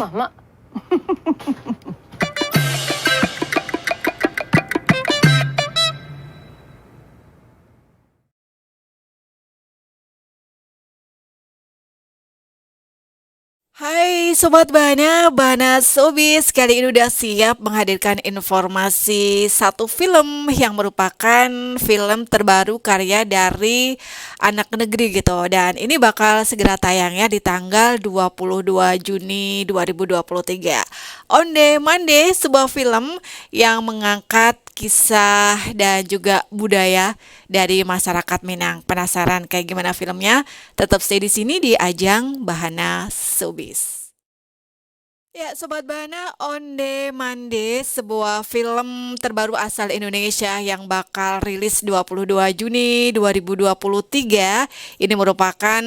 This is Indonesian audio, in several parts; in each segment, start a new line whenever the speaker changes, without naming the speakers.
Mama.
Hai Sobat Bana, Bana Sobis, kali ini udah siap menghadirkan informasi satu film yang merupakan film terbaru karya dari anak negeri gitu. Dan ini bakal segera tayangnya di tanggal 22 Juni 2023. Onde Mande, sebuah film yang mengangkat kisah dan juga budaya dari masyarakat Minang. Penasaran kayak gimana filmnya? Tetap stay di sini di ajang Bahana Subis. Ya, Sobat Bahana, Onde Mande, sebuah film terbaru asal Indonesia yang bakal rilis 22 Juni 2023. Ini merupakan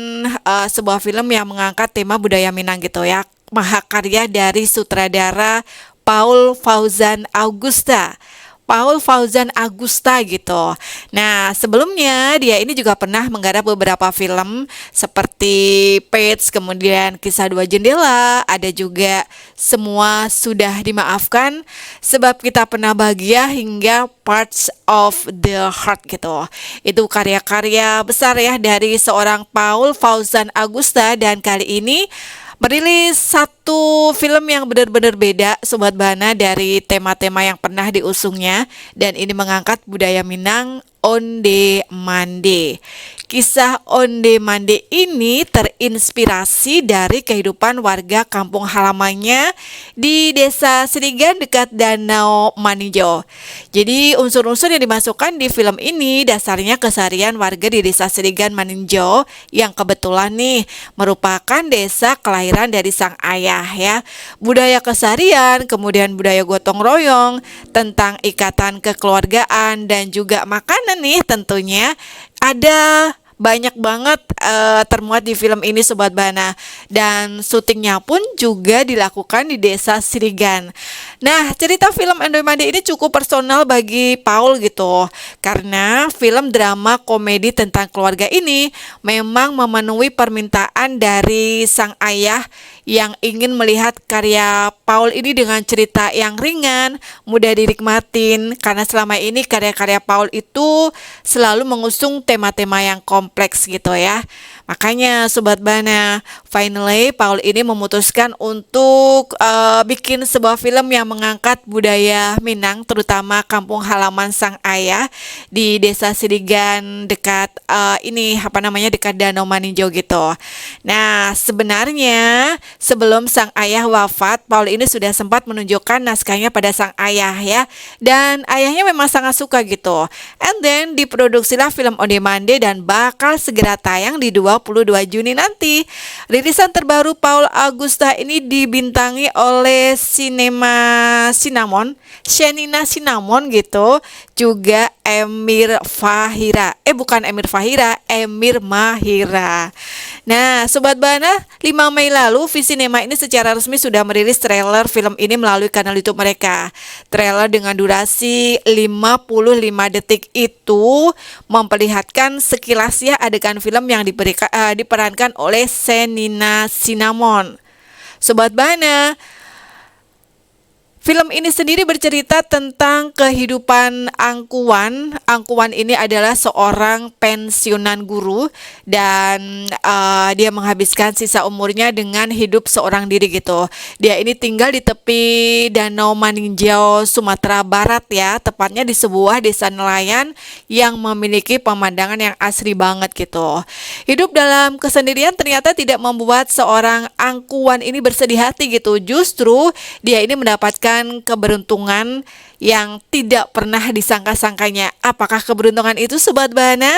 sebuah film yang mengangkat tema budaya Minang gitu ya. Mahakarya dari sutradara Paul Fauzan Augusta. Paul Fauzan Augusta gitu. Nah, sebelumnya dia ini juga pernah menggarap beberapa film seperti Page, kemudian Kisah Dua Jendela, ada juga Semua Sudah Dimaafkan, Sebab Kita Pernah Bahagia, hingga Parts of the Heart gitu. Itu karya-karya besar ya dari seorang Paul Fauzan Augusta, dan kali ini merilis satu film yang benar-benar beda Sobat Bana dari tema-tema yang pernah diusungnya, dan ini mengangkat budaya Minang, Onde Mande. Kisah Onde Mande ini terinspirasi dari kehidupan warga kampung halamannya di Desa Srigan dekat Danau Maninjau. Jadi unsur-unsur yang dimasukkan di film ini dasarnya keseharian warga di Desa Srigan Maninjau yang kebetulan nih merupakan desa kelahiran dari sang ayah ya. Budaya keseharian, kemudian budaya gotong royong, tentang ikatan kekeluargaan, dan juga makanan nih tentunya ada banyak banget termuat di film ini Sobat Bana, dan syutingnya pun juga dilakukan di Desa Srigan. Nah, cerita film Endomade ini cukup personal bagi Paul gitu, karena film drama komedi tentang keluarga ini memang memenuhi permintaan dari sang ayah yang ingin melihat karya Paul ini dengan cerita yang ringan, mudah dinikmatin, karena selama ini karya-karya Paul itu selalu mengusung tema-tema yang kompleks gitu ya. Makanya Sobat Bana, finally Paul ini memutuskan untuk bikin sebuah film yang mengangkat budaya Minang, terutama kampung halaman sang ayah di Desa Srigan dekat dekat Danau Maninjau gitu. Nah, sebenarnya sebelum sang ayah wafat, Paul ini sudah sempat menunjukkan naskahnya pada sang ayah ya. Dan ayahnya memang sangat suka gitu. And then diproduksilah film On Demand dan bakal segera tayang di 22 Juni nanti. Rilisan terbaru Paul Augusta ini dibintangi oleh Shenina Cinnamon gitu. Juga Emir Fahira. Bukan Emir Fahira, Emir Mahira. Nah, Sobat Bana, 5 Mei lalu Visinema ini secara resmi sudah merilis trailer film ini melalui kanal YouTube mereka. Trailer dengan durasi 55 detik itu memperlihatkan sekilas ya adegan film yang diperankan oleh Shenina Cinnamon. Sobat Bana, film ini sendiri bercerita tentang kehidupan Angkuan. Angkuan ini adalah seorang pensiunan guru, dan dia menghabiskan sisa umurnya dengan hidup seorang diri gitu. Dia ini tinggal di tepi Danau Maninjau, Sumatera Barat ya, tepatnya di sebuah desa nelayan yang memiliki pemandangan yang asri banget gitu. Hidup dalam kesendirian ternyata tidak membuat seorang Angkuan ini bersedih hati gitu. Justru dia ini mendapatkan keberuntungan yang tidak pernah disangka-sangkanya. Apakah keberuntungan itu Sobat Bana?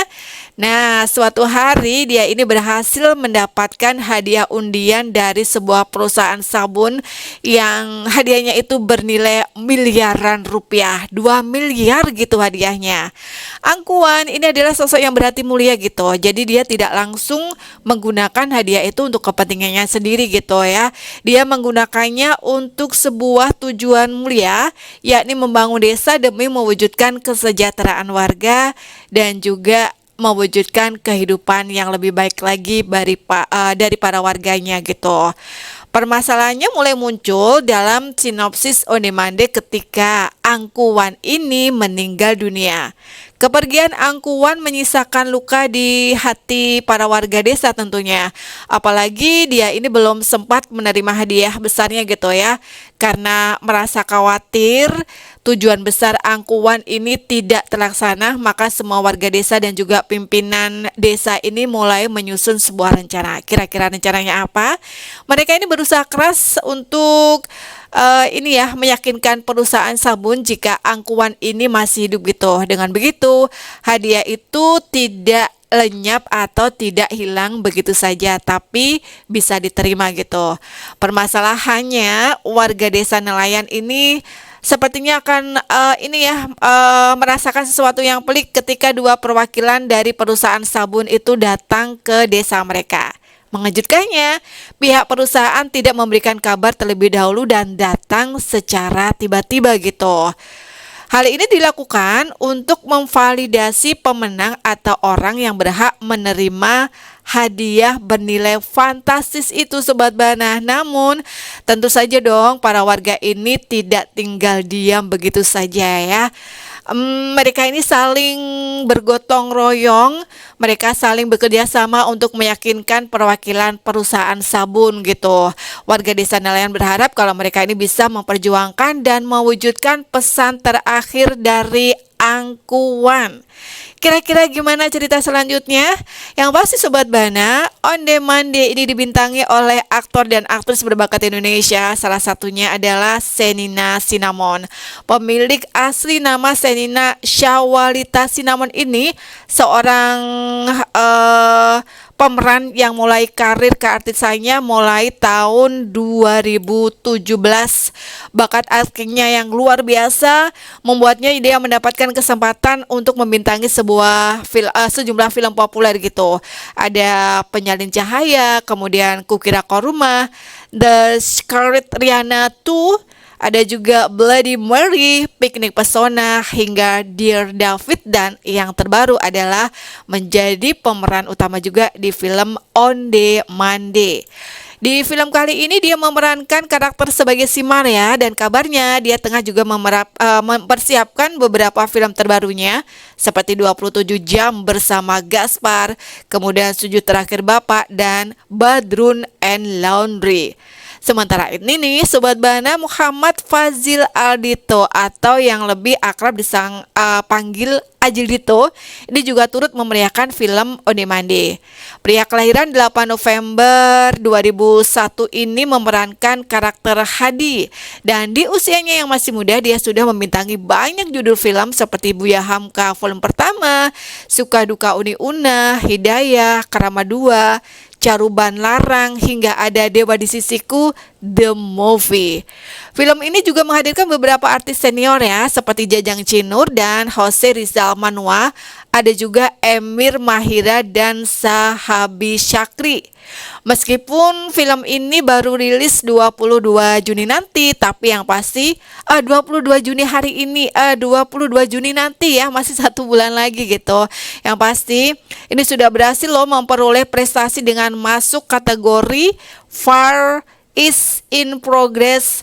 Nah, suatu hari dia ini berhasil mendapatkan hadiah undian dari sebuah perusahaan sabun yang hadiahnya itu bernilai miliaran rupiah, 2 miliar gitu hadiahnya. Angkuan ini adalah sosok yang berhati mulia gitu. Jadi dia tidak langsung menggunakan hadiah itu untuk kepentingannya sendiri gitu ya. Dia menggunakannya untuk sebuah tujuan mulia, yakni membangun desa demi mewujudkan kesejahteraan warga dan juga mewujudkan kehidupan yang lebih baik lagi dari para warganya gitu. Permasalahannya mulai muncul dalam sinopsis Ondemande ketika Angkuwan ini meninggal dunia. Kepergian Angkuwan menyisakan luka di hati para warga desa tentunya. Apalagi dia ini belum sempat menerima hadiah besarnya gitu ya. Karena merasa khawatir tujuan besar Angkuwan ini tidak terlaksana, maka semua warga desa dan juga pimpinan desa ini mulai menyusun sebuah rencana. Kira-kira rencananya apa? Mereka ini berusaha keras untuk ini ya, meyakinkan perusahaan sabun jika Angkuwan ini masih hidup gitu. Dengan begitu, hadiah itu tidak lenyap atau tidak hilang begitu saja, tapi bisa diterima gitu. Permasalahannya, warga desa nelayan ini sepertinya akan merasakan sesuatu yang pelik ketika dua perwakilan dari perusahaan sabun itu datang ke desa mereka. Mengejutkannya, pihak perusahaan tidak memberikan kabar terlebih dahulu dan datang secara tiba-tiba gitu. Hal ini dilakukan untuk memvalidasi pemenang atau orang yang berhak menerima hadiah bernilai fantastis itu Sobat Bana. Namun tentu saja dong para warga ini tidak tinggal diam begitu saja ya. Mereka ini saling bergotong royong, mereka saling bekerja sama untuk meyakinkan perwakilan perusahaan sabun gitu. Warga desa nelayan berharap kalau mereka ini bisa memperjuangkan dan mewujudkan pesan terakhir dari Angkuwan. Kira-kira gimana cerita selanjutnya? Yang pasti Sobat Bana, Ondemande ini dibintangi oleh aktor dan aktris berbakat Indonesia. Salah satunya adalah Shenina Sinamon. Pemilik asli nama Shenina Syawalita Sinamon ini seorang pemeran yang mulai karir keartisannya mulai tahun 2017. Bakat aktingnya yang luar biasa membuatnya dia mendapatkan kesempatan untuk membintangi sejumlah film populer gitu. Ada Penyalin Cahaya, kemudian Kukira Koruma, The Scarlet Riana 2, ada juga Bloody Mary, Piknik Pesona, hingga Dear David, dan yang terbaru adalah menjadi pemeran utama juga di film Ondemande. Di film kali ini dia memerankan karakter sebagai Simar ya, dan kabarnya dia tengah juga mempersiapkan beberapa film terbarunya seperti 27 Jam bersama Gaspar, kemudian Sujud Terakhir Bapak, dan Badrun and Laundry. Sementara ini nih Sobat Bana, Muhammad Fazil Aldito atau yang lebih akrab panggil Ajil Dito ini juga turut memeriahkan film Ondemande. Pria kelahiran 8 November 2001 ini memerankan karakter Hadi, dan di usianya yang masih muda dia sudah membintangi banyak judul film seperti Buya Hamka film pertama, Suka Duka Uni Una, Hidayah, Karama 2, Caruban Larang, hingga ada Dewa di Sisiku, The Movie. Film ini juga menghadirkan beberapa artis senior ya, seperti Jajang Cinur dan Jose Rizal Manua. Ada juga Emir Mahira dan Sahabi Syakri. Meskipun film ini baru rilis 22 Juni nanti, tapi yang pasti 22 Juni hari ini, 22 Juni nanti ya, masih 1 bulan lagi gitu. Yang pasti ini sudah berhasil loh memperoleh prestasi dengan masuk kategori Far East in Progress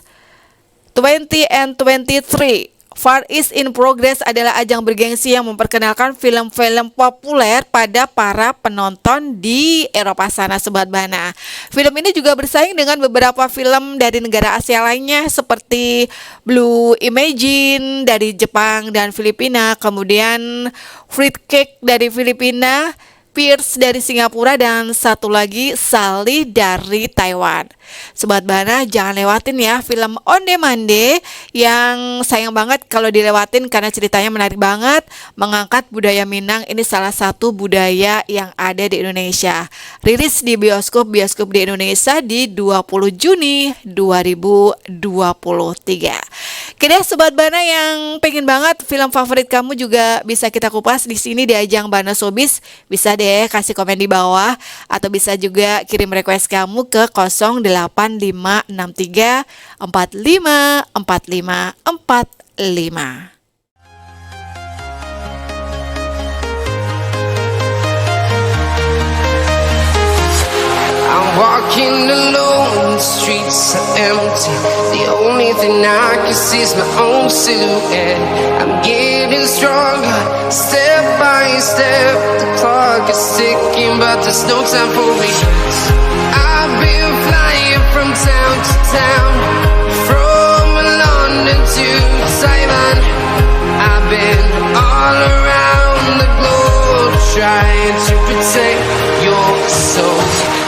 20 and 23. Far East in Progress adalah ajang bergengsi yang memperkenalkan film-film populer pada para penonton di Eropa sana Sobat Bana. Film ini juga bersaing dengan beberapa film dari negara Asia lainnya seperti Blue Imagine dari Jepang dan Filipina, kemudian Fruitcake dari Filipina, Pierce dari Singapura, dan satu lagi Sally dari Taiwan. Sobat Bana, jangan lewatin ya film Ondemande, yang sayang banget kalau dilewatin karena ceritanya menarik banget, mengangkat budaya Minang. Ini salah satu budaya yang ada di Indonesia. Rilis di bioskop di Indonesia di 20 Juni 2023. Kira Sobat Bana yang pengen banget film favorit kamu juga bisa kita kupas di sini di ajang Bana Showbiz. Bisa deh kasih komen di bawah, atau bisa juga kirim request kamu ke 08563 454545.
I'm walking alone the streets are empty. The only thing I can see is my own silhouette. I'm getting stronger, step by step. The clock is ticking, but there's no time for regrets. I've been flying from town to town, from London to Taiwan. I've been all around the globe trying to protect your soul.